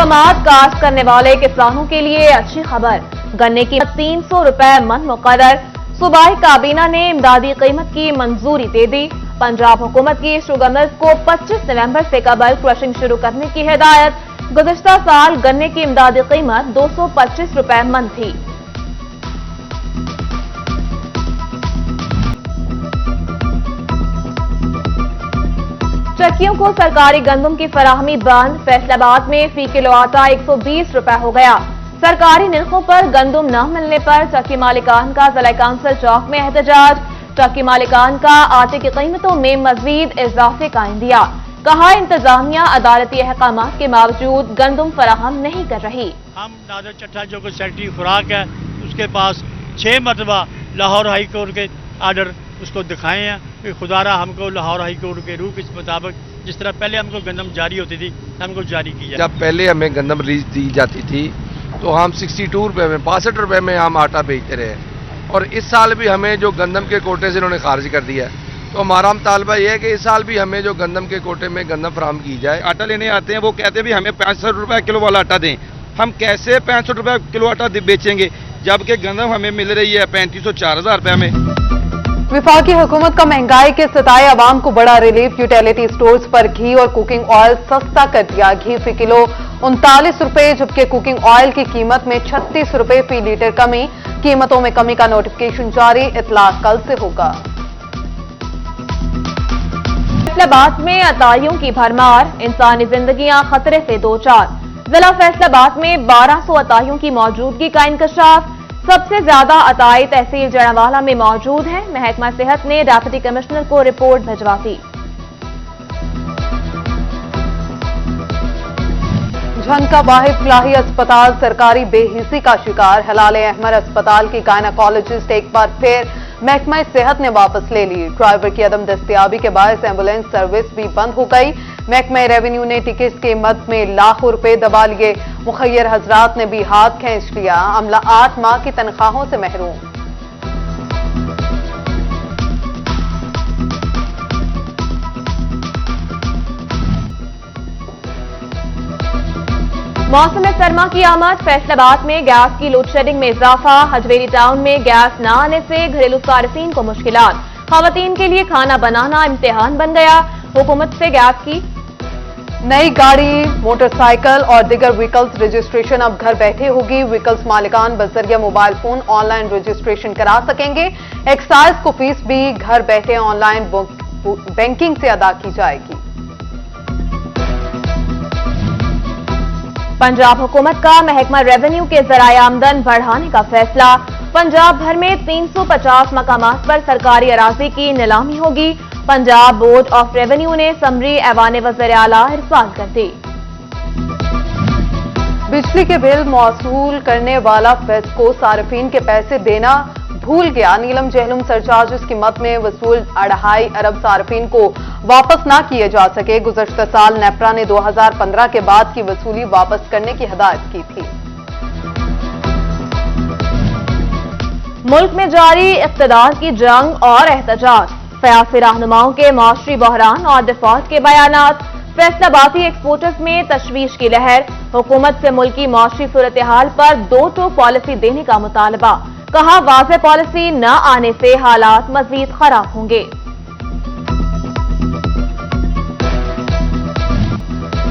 मकामात काश्त करने वाले किसानों के लिए अच्छी खबर। गन्ने की 300 रुपए मन मुकर्रर। सूबाई काबीना ने इमदादी कीमत की मंजूरी दे दी। पंजाब हुकूमत की शुगर मिल्स को 25 नवंबर से कबल क्रशिंग शुरू करने की हिदायत। गुज़िश्ता साल गन्ने की इमदादी कीमत 225 रुपए मन थी। चक्कियों को सरकारी गंदम की फराहमी बंद। फैसलाबाद में फी किलो आटा 120 रुपए हो गया। सरकारी निर्खों पर गंदम न मिलने पर चक्की मालिकान का जिला काउंसिल चौक में एहतजाज। चक्की मालिकान का आटे की कीमतों में मजीद इजाफे का इंदिया। कहा इंतजामिया अदालती अहकामात के बावजूद गंदम फराहम नहीं कर रही। हम नादर चट्टा जो कि सेक्रेटरी खुराक है उसके पास 6 मरतबा लाहौर हाई कोर्ट के आर्डर उसको दिखाए हैं कि खुदारा हमको लाहौर हाई कोर्ट के रूह के मुताबिक जिस तरह पहले हमको गंदम जारी होती थी हमको जारी की जाए। जब पहले हमें गंदम लीज दी जाती थी तो हम 62 रुपये में 62 रुपये में हम आटा बेचते रहे और इस साल भी हमें जो गंदम के कोटे से इन्होंने खारिज कर दिया है। तो हमारा मुतालबा ये है कि इस साल भी हमें जो गंदम के कोटे में गंदम फराहम की जाए। आटा लेने आते हैं वो कहते हैं भी हमें 65 रुपये किलो वाला आटा दें। हम कैसे 65 रुपये किलो आटा बेचेंगे जबकि गंदम हमें मिल रही है 3500-4000 रुपये में। विफाकी हुकूमत का महंगाई के सताए अवाम को बड़ा रिलीफ। यूटिलिटी स्टोर्स पर घी और कुकिंग ऑयल सस्ता कर दिया। घी फी किलो 39 रुपए जबकि कुकिंग ऑयल की कीमत में 36 रुपए फी लीटर कमी। कीमतों में कमी का नोटिफिकेशन जारी। इतलाक कल से होगा। फैसलाबाद में अताइयों की भरमार। इंसानी जिंदगियां खतरे से दो चार। जिला फैसलाबाद में 1200 अताइयों की मौजूदगी का इंकशाफ। सबसे ज्यादा अताई तहसील जड़ावाला में मौजूद हैं। महकमा सेहत ने डेप्यूटी कमिश्नर को रिपोर्ट भिजवा दी। झंग का वाहिद फलाही अस्पताल सरकारी बेहिसी का शिकार। हलाले अहमद अस्पताल की गायनाकोलॉजिस्ट एक बार फिर महकमा सेहत ने वापस ले ली। ड्राइवर की अदम दस्तियाबी के बायस एम्बुलेंस सर्विस भी बंद हो गई। महकमा रेवेन्यू ने टिकट के मद में लाखों रुपए दबा लिए। मुखैर हजरात ने भी हाथ खींच लिया। अमला 8 माह की तनख्वाहों से महरूम। मौसम सरमा की आमद। फैसलाबाद में गैस की लोड शेडिंग में इजाफा। हजवेरी टाउन में गैस न आने से घरेलू सार्फिन को मुश्किलात। खवातीन के लिए खाना बनाना इम्तिहान बन गया। हुकूमत से गैस की नई गाड़ी, मोटरसाइकिल और दीगर व्हीकल्स रजिस्ट्रेशन अब घर बैठे होगी। व्हीकल्स मालिकान बजरिया मोबाइल फोन ऑनलाइन रजिस्ट्रेशन करा सकेंगे। एक्साइज को फीस भी घर बैठे ऑनलाइन बैंकिंग से अदा की जाएगी। पंजाब हुकूमत का महकमा रेवेन्यू के जराए आमदन बढ़ाने का फैसला। पंजाब भर में 350 मकामात पर सरकारी अराजी की नीलामी होगी। पंजाब बोर्ड ऑफ रेवेन्यू ने समरी ऐवान वज़ीर आला इरसाल कर दी। बिजली के बिल मौसूल करने वाला फेस को सार्फिन के पैसे देना भूल गया। नीलम जहलुम सरचार्जेस की मद में वसूल 2.5 अरब सार्फिन को वापस ना किए जा सके। गुज़श्ता साल नेपरा ने 2015 के बाद की वसूली वापस करने की हिदायत की थी। मुल्क में जारी इक़्तिदार की जंग और एहतजाज। सियासी रहनुमाओं के माशरी बहरान और डिफॉल्ट के बयानात। फैसलाबादी एक्सपोर्टर्स में तशवीश की लहर। हुकूमत से मुल्की माशरी सूरत हाल पर 2 टोक पॉलिसी देने का मुतालबा। कहा वाज़ेह पॉलिसी न आने से हालात मजीद खराब होंगे।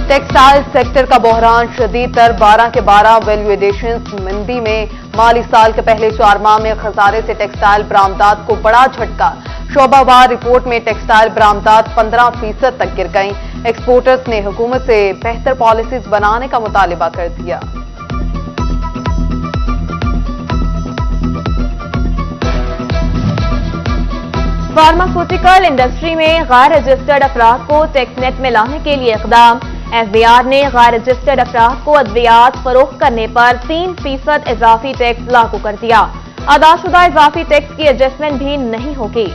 टेक्सटाइल सेक्टर का बहरान शदीद तर। 12 के 12 वैल्यू एडिशन मंदी में माली साल के पहले 4 माह में खसारे से टेक्सटाइल बरामदात को बड़ा झटका। शोबावार रिपोर्ट में टेक्सटाइल बरामदात 15% तक गिर गईं। एक्सपोर्टर्स ने हुकूमत से बेहतर पॉलिसीज बनाने का मुतालिबा कर दिया। फार्मास्यूटिकल इंडस्ट्री में गैर रजिस्टर्ड अफराद को टैक्स नेट में लाने के लिए इक़दाम। एफबीआर ने गैर रजिस्टर्ड अफराद को अद्वियात फरोख्त करने पर 3% इजाफी टैक्स लागू कर दिया। अदाशुदा इजाफी टैक्स की एडजस्टमेंट भी नहीं होगी।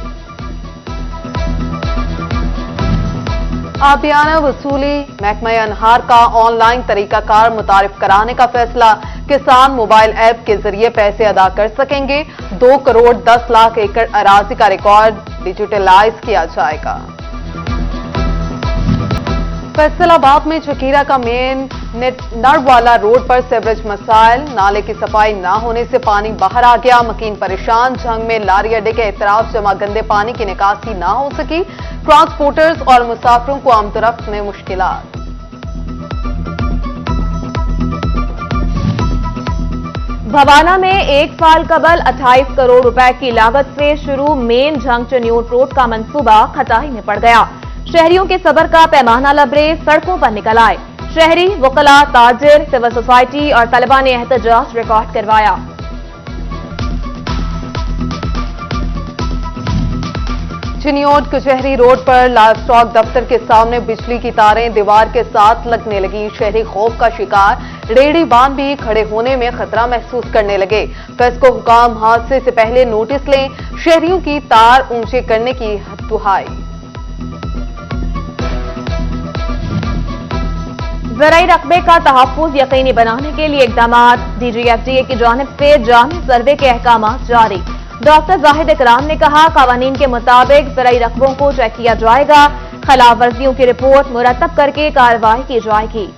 आबियाना वसूली महकमा अनहार का ऑनलाइन तरीकाकार मुतारिफ कराने का फैसला। किसान मोबाइल ऐप के जरिए पैसे अदा कर सकेंगे। 2 करोड़ 10 लाख एकड़ अराजी का रिकॉर्ड डिजिटलाइज किया जाएगा। फैसलाबाद में चकीरा का मेन नरवाला रोड पर सीवरेज मसाइल, नाले की सफाई न होने से पानी बाहर आ गया, मकीन परेशान। जंग में लारी अड्डे के इतराफ जमा गंदे पानी की निकासी न हो सकी, ट्रांसपोर्टर्स और मुसाफिरों को आमदोरफ्त में मुश्किलात। भवाना में 1 साल कबल 28 करोड़ रुपए की लागत से शुरू मेन जंग चन्योट रोड का मंसूबा खटाई में पड़ गया। शहरियों के सब्र का पैमाना लबरेज, सड़कों पर निकल आए। शहरी, वकला, ताजिर, सिविल सोसाइटी और तलबा ने एहतजाज रिकॉर्ड करवाया। चिनियोट कचहरी रोड पर लाइव स्टॉक दफ्तर के सामने बिजली की तारें दीवार के साथ लगने लगी। शहरी खौफ का शिकार, रेहड़ी बांध भी खड़े होने में खतरा महसूस करने लगे। प्रेस को हुकाम हादसे से पहले नोटिस लें, शहरियों की तार ऊंचे करने की दुहाई। ज़राई रकबे का तहफ़्फ़ुज़ यकीनी बनाने के लिए इक़दाम, DGFTA की जानिब से जामी सर्वे के अहकाम जारी। डॉक्टर जाहिद इकराम ने कहा, क़वानीन के मुताबिक ज़राई रकबों को चेक किया जाएगा, खिलाफ वर्जियों की रिपोर्ट मुरतब करके कार्रवाई की जाएगी।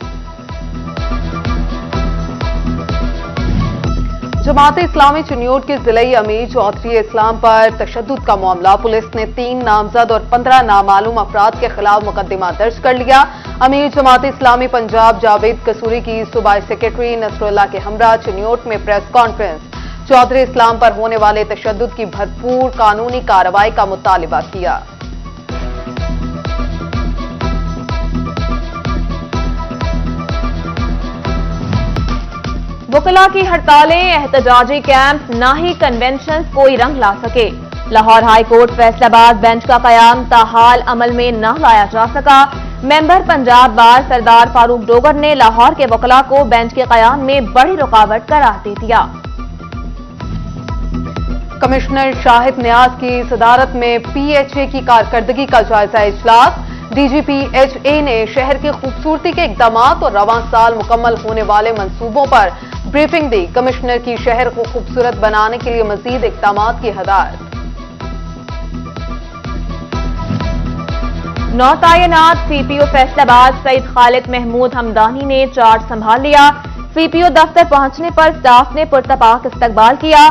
जमात इस्लामी चिनियोट के जिले अमीर चौधरी इस्लाम पर तशद्दुद का मामला, पुलिस ने 3 नामजद और 15 नामालूम अफराद के खिलाफ मुकदमा दर्ज कर लिया। अमीर जमात इस्लामी पंजाब जावेद कसूरी की सूबाई सेक्रेटरी नसरुल्लाह के हमरा चिनियोट में प्रेस कॉन्फ्रेंस, चौधरी इस्लाम पर होने वाले तशद्दुद की भरपूर कानूनी कार्रवाई का मुतालिबा किया। वकला की हड़तालें, एहतजाजी कैंप, ना ही कन्वेंशन कोई रंग ला सके। Lahore high court Faisalabad bench का कयाम ताहाल अमल में न लाया जा सका। मेंबर पंजाब बार सरदार फारूक डोगर ने लाहौर के वकला को बेंच के कयाम में बड़ी रुकावट करार दे दिया। कमिश्नर शाहिद नियाज की सदारत में PHA की कारकर्दगी का जायजा इजलास, DGP HA ने शहर की खूबसूरती के इकदाम और रवां साल मुकम्मल होने वाले मंसूबों पर ब्रीफिंग दी। कमिश्नर की शहर को खूबसूरत बनाने के लिए मजीद इकदाम की हदायत। नौ तायनात CPO फैसलाबाद सईद खालिद महमूद हमदानी ने चार्ज संभाल लिया। CPO दफ्तर पहुंचने पर स्टाफ ने पुरतपाक इस्तकबाल किया।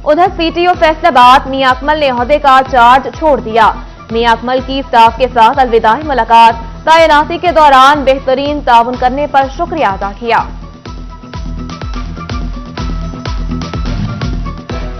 उधर CTO फैसलाबाद मियां अकमल ने ओहदे का चार्ज छोड़ दिया। मियां अकमल की स्टाफ के साथ अलविदाई मुलाकात, तैनाती के दौरान बेहतरीन ताउन करने पर शुक्रिया अदा किया।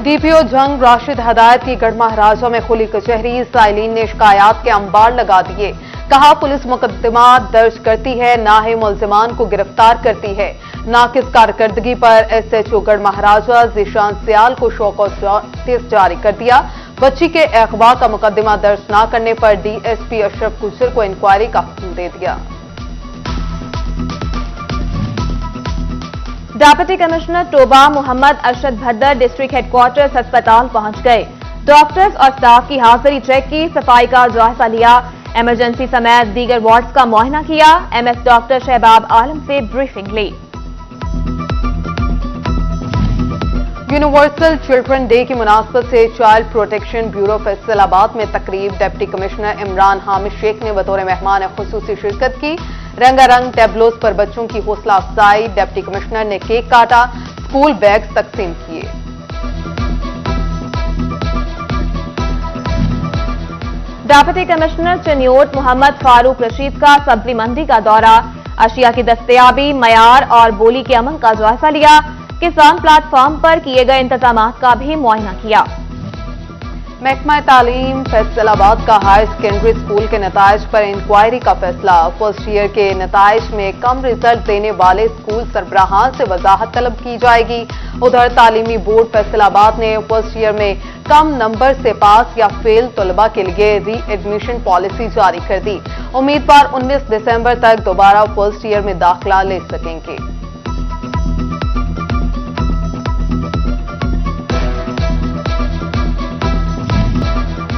DPO जंग राशिद हदायत की गढ़ महाराजा में खुली कचहरी, साइलिन ने शिकायत के अंबार लगा दिए। कहा, पुलिस मुकदमा दर्ज करती है, ना ही मुल्जिमान को गिरफ्तार करती है। नाकिस कारकर्दगी पर SHO गढ़ महाराजा जीशान सियाल को शो कॉज नोटिस जारी कर दिया। बच्ची के अगवा का मुकदमा दर्ज न करने पर DSP अशरफ गुजर को इंक्वायरी का हुक्म दे दिया। Deputy commissioner Toba Mohammad Arshad Bhaddar district headquarters अस्पताल पहुंच गए। डॉक्टर्स और स्टाफ की हाजिरी चेक की, सफाई का जायजा लिया, इमरजेंसी समेत दीगर वार्ड्स का मुआयना किया। MS डॉक्टर शहबाब आलम से ब्रीफिंग ली। यूनिवर्सल चिल्ड्रन डे की मुनासबत से चाइल्ड प्रोटेक्शन ब्यूरो फैसलाबाद में तकरीब, डिप्टी कमिश्नर इमरान हामिद शेख ने बतौर मेहमान खुसूसी शिरकत की। रंगारंग टेबलोस पर बच्चों की हौसला अफजाई, डिप्टी कमिश्नर ने केक काटा, स्कूल बैग्स तकसीम किए। डिप्टी कमिश्नर चिनियोट मोहम्मद फारूक रशीद का सब्जी मंडी का दौरा, अशिया की दस्तयाबी, मयार और बोली के अमल का जायजा लिया। किसान प्लेटफॉर्म पर किए गए इंतजामात का भी मुआयना किया। महकमा तालीम फैसलाबाद का हाई सेकेंडरी स्कूल के नताइज पर इंक्वायरी का फैसला, फर्स्ट ईयर के नताइज में कम रिजल्ट देने वाले स्कूल सरबराहान से वजाहत तलब की जाएगी। उधर तालीमी बोर्ड फैसलाबाद ने फर्स्ट ईयर में कम नंबर से पास या फेल तलबा के लिए री एडमिशन पॉलिसी जारी कर दी। उम्मीदवार 19 दिसंबर तक दोबारा फर्स्ट ईयर में दाखिला ले सकेंगे।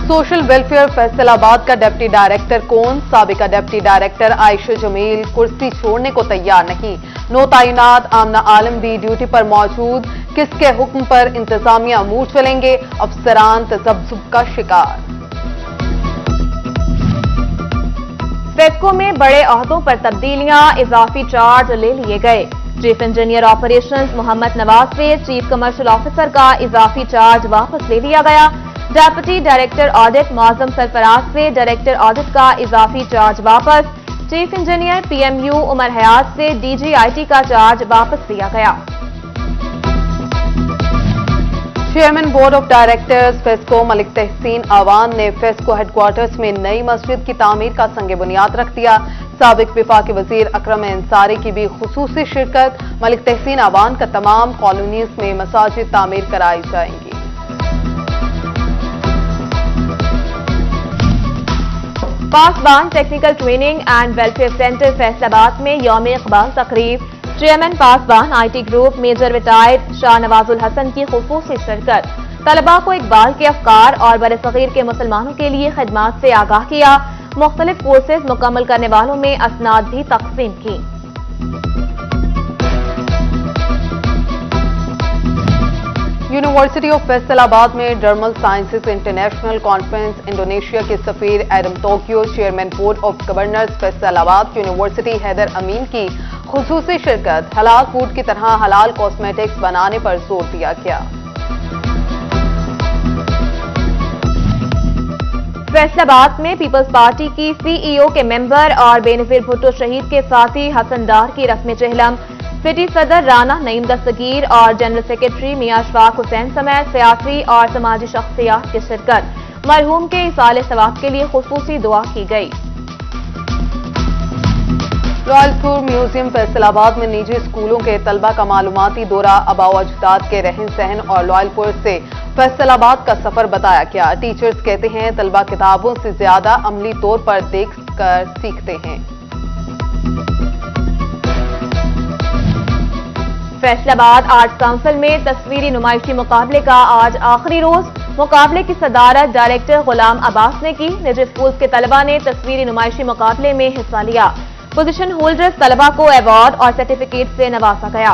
सोशल वेलफेयर फैसलाबाद का डिप्टी डायरेक्टर कौन? साबिका डिप्टी डायरेक्टर आयशा जमील कुर्सी छोड़ने को तैयार नहीं। नो तैनात आमना आलम भी ड्यूटी पर मौजूद, किसके हुक्म पर इंतजामिया मुंह चलेंगे? अफसरान तजब्जुब का शिकार। फेस्को में बड़े अहदों पर तब्दीलियां, इजाफी चार्ज ले लिए गए। Chief engineer operations Mohammad Nawaz से चीफ कमर्शियल ऑफिसर का इजाफी चार्ज वापस ले लिया गया। Deputy director audit Moazzam Sarfraz से डायरेक्टर ऑडिट का इजाफी चार्ज वापस। Chief engineer PMU Umar Hayat से डीजीआईटी का चार्ज वापस लिया गया। Chairman board of directors FESCO Malik Tehseen Awan ने फेस्को हेडक्वार्टर्स में नई मस्जिद की तामीर का संग बुनियाद रख दिया। साबिक विफाकी वजीर अकरम अंसारी की भी खुसूसी शिरकत। मलिक तहसीन आवान का तमाम कॉलोनीज में मसाजिद तामीर कराई जाएंगी। Pasban technical training and welfare centre Faisalabad में यौम इकबाल तकरीब। Chairman Pasban IT group major retired Shah Nawazul Hasan की खुसूसी शिरकत। तलबा को इकबाल के अफकार और बरसगीर के मुसलमानों के लिए खिदमात से आगाह किया। मुख्तलिफ कोर्सेज मुकम्मल करने वालों में असनाद भी तकसीम की। यूनिवर्सिटी ऑफ फैसलाबाद में dermal sciences international conference Indonesia के सफीर Adam Tugio, chairman board of governors Faisalabad university Haider Amin की खुसूसी शिरकत। हलाल फूड की तरह हलाल कॉस्मेटिक्स बनाने पर जोर दिया गया। फैसलाबाद में पीपल्स पार्टी की सीईओ के मेंबर और बेनजीर भुट्टो शहीद के साथी हसन डार की रस्म चहलम। सिटी सदर राना नईम दस्तगीर और जनरल सेक्रेटरी मियां अशफाक हुसैन समेत सियासी और समाजी शख्सियात की शिरकत। मरहूम के इसाले सवाब के लिए खुसूसी दुआ की गई। रॉयलपुर म्यूजियम फैसलाबाद में निजी स्कूलों के तलबा का मालूमाती दौरा, आबाओ अजदाद के रहन सहन और रॉयलपुर से फैसलाबाद का सफर बताया गया। टीचर्स कहते हैं तलबा किताबों से ज्यादा अमली तौर पर देख कर सीखते हैं। फैसलाबाद आर्ट्स काउंसिल में तस्वीरी नुमाइशी मुकाबले का आज आखिरी रोज। मुकाबले की सदारत डायरेक्टर गुलाम अब्बास ने की। निजी स्कूल के तलबा ने तस्वीरी नुमाइशी मुकाबले में हिस्सा लिया। पोजीशन होल्डर्स तलबा को अवार्ड और सर्टिफिकेट से नवाजा गया।